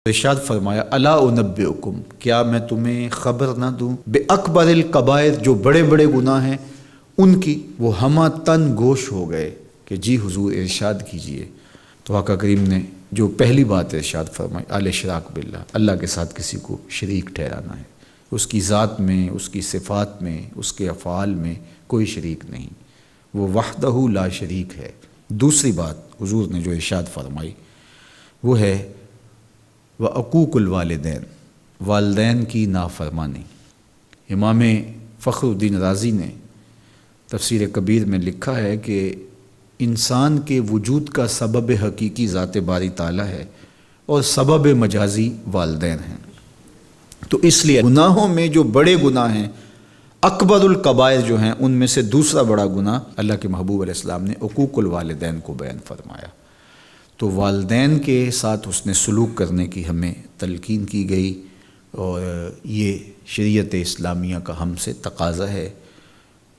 ارشاد فرمایا الا انبئکم، کیا میں تمہیں خبر نہ دوں باکبر الکبائر، جو بڑے بڑے گناہ ہیں ان کی۔ وہ ہمہ تن گوش ہو گئے کہ جی حضور ارشاد کیجئے۔ تو آقا کریم نے جو پہلی بات ارشاد فرمائی الاشراک باللہ، اللہ کے ساتھ کسی کو شریک ٹھہرانا ہے، اس کی ذات میں، اس کی صفات میں، اس کے افعال میں کوئی شریک نہیں، وہ وحدہ لا شریک ہے۔ دوسری بات حضور نے جو ارشاد فرمائی وہ ہے وعقوق الوالدین، والدین کی نافرمانی۔ امام فخر الدین رازی نے تفسیر کبیر میں لکھا ہے کہ انسان کے وجود کا سبب حقیقی ذات باری تعالیٰ ہے اور سبب مجازی والدین ہیں۔ تو اس لیے گناہوں میں جو بڑے گناہ ہیں، اکبر الکبائر جو ہیں، ان میں سے دوسرا بڑا گناہ اللہ کے محبوب علیہ السلام نے عقوق الوالدین کو بیان فرمایا۔ تو والدین کے ساتھ حسن سلوک کرنے کی ہمیں تلقین کی گئی، اور یہ شریعت اسلامیہ کا ہم سے تقاضا ہے۔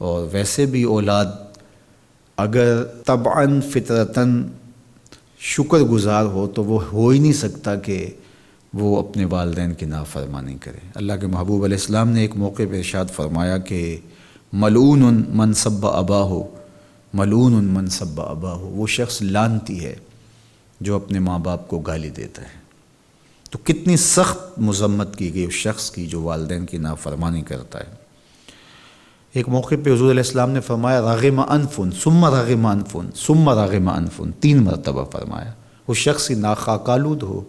اور ویسے بھی اولاد اگر طبعاً فطرتاً شکر گزار ہو تو وہ ہو ہی نہیں سکتا کہ وہ اپنے والدین کی نافرمانی کرے۔ اللہ کے محبوب علیہ السلام نے ایک موقع پہ ارشاد فرمایا کہ ملعون من سب اباہ، ملعون من سب اباہ، وہ شخص لعنتی ہے جو اپنے ماں باپ کو گالی دیتا ہے۔ تو کتنی سخت مذمت کی گئی اس شخص کی جو والدین کی نافرمانی کرتا ہے۔ ایک موقع پہ حضور علیہ السلام نے فرمایا رغم انفن ثم رغم انفن ثم رغم انفن، 3 مرتبہ فرمایا۔ اس شخص کی ناک خاک آلود ہو،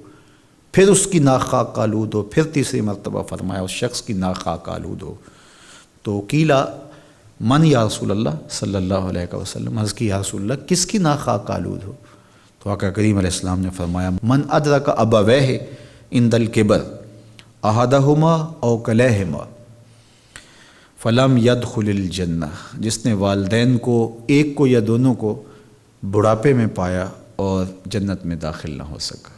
پھر اس کی ناک خاک آلود ہو، پھر تیسری مرتبہ فرمایا اس شخص کی ناک خاک آلود ہو۔ تو قیلا من یا رسول اللہ صلی اللہ علیہ وسلم، عرض کی یا رسول اللہ کس کی ناک خاک آلود ہو؟ تو آقا کریم علیہ السلام نے فرمایا من ادرک ابویہ عند الکبر احدہما او کلیہما فلم یدخل الجنہ، جس نے والدین کو، ایک کو یا دونوں کو، بڑھاپے میں پایا اور جنت میں داخل نہ ہو سکا،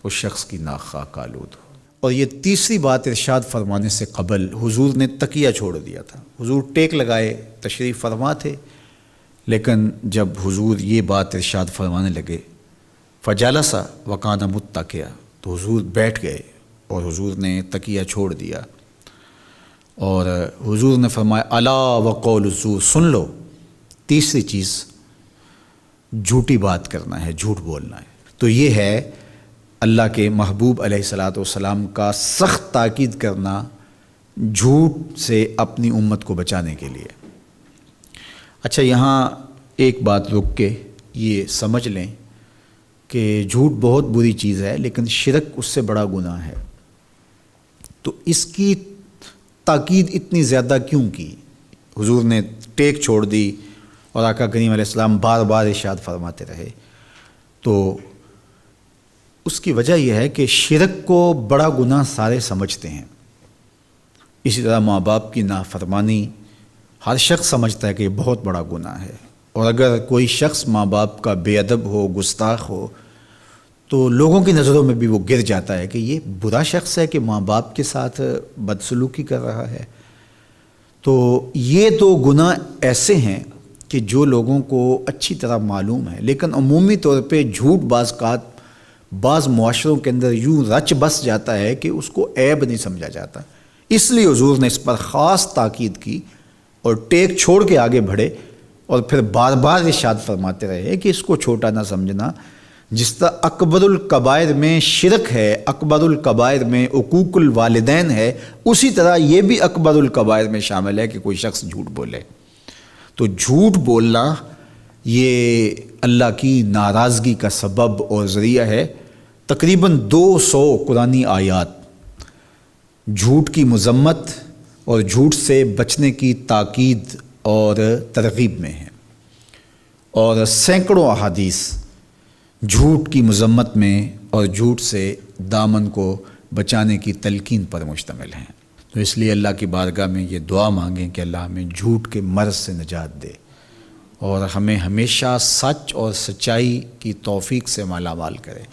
اس شخص کی ناک خاک آلود ہو۔ اور یہ تیسری بات ارشاد فرمانے سے قبل حضور نے تکیہ چھوڑ دیا تھا۔ حضور ٹیک لگائے تشریف فرما تھے، لیکن جب حضور یہ بات ارشاد فرمانے لگے فجلس وکان متکئا، تو حضور بیٹھ گئے اور حضور نے تکیہ چھوڑ دیا، اور حضور نے فرمایا الا وقول الزور، سن لو، تیسری چیز جھوٹی بات کرنا ہے، جھوٹ بولنا ہے۔ تو یہ ہے اللہ کے محبوب علیہ الصلاۃ والسلام کا سخت تاکید کرنا جھوٹ سے اپنی امت کو بچانے کے لیے۔ اچھا، یہاں ایک بات رک کے یہ سمجھ لیں کہ جھوٹ بہت بری چیز ہے، لیکن شرک اس سے بڑا گناہ ہے۔ تو اس کی تاکید اتنی زیادہ کیوں کی؟ حضور نے ٹیک چھوڑ دی اور آقا کریم علیہ السلام بار بار ارشاد فرماتے رہے۔ تو اس کی وجہ یہ ہے کہ شرک کو بڑا گناہ سارے سمجھتے ہیں۔ اسی طرح ماں باپ کی نافرمانی ہر شخص سمجھتا ہے کہ یہ بہت بڑا گناہ ہے، اور اگر کوئی شخص ماں باپ کا بے ادب ہو، گستاخ ہو، تو لوگوں کی نظروں میں بھی وہ گر جاتا ہے کہ یہ برا شخص ہے کہ ماں باپ کے ساتھ بدسلوکی کر رہا ہے۔ تو یہ تو گناہ ایسے ہیں کہ جو لوگوں کو اچھی طرح معلوم ہے، لیکن عمومی طور پہ جھوٹ بعض معاشروں کے اندر یوں رچ بس جاتا ہے کہ اس کو عیب نہیں سمجھا جاتا۔ اس لیے حضور نے اس پر خاص تاکید کی اور ٹیک چھوڑ کے آگے بڑھے، اور پھر بار بار ارشاد فرماتے رہے کہ اس کو چھوٹا نہ سمجھنا۔ جس طرح اکبر الکبائر میں شرک ہے، اکبر الکبائر میں عقوق الوالدین ہے، اسی طرح یہ بھی اکبر الکبائر میں شامل ہے کہ کوئی شخص جھوٹ بولے۔ تو جھوٹ بولنا یہ اللہ کی ناراضگی کا سبب اور ذریعہ ہے۔ تقریباً 200 قرآنی آیات جھوٹ کی مذمت اور جھوٹ سے بچنے کی تاکید اور ترغیب میں ہیں، اور سینکڑوں احادیث جھوٹ کی مذمت میں اور جھوٹ سے دامن کو بچانے کی تلقین پر مشتمل ہیں۔ تو اس لیے اللہ کی بارگاہ میں یہ دعا مانگیں کہ اللہ ہمیں جھوٹ کے مرض سے نجات دے، اور ہمیں ہمیشہ سچ اور سچائی کی توفیق سے مالا مال کرے۔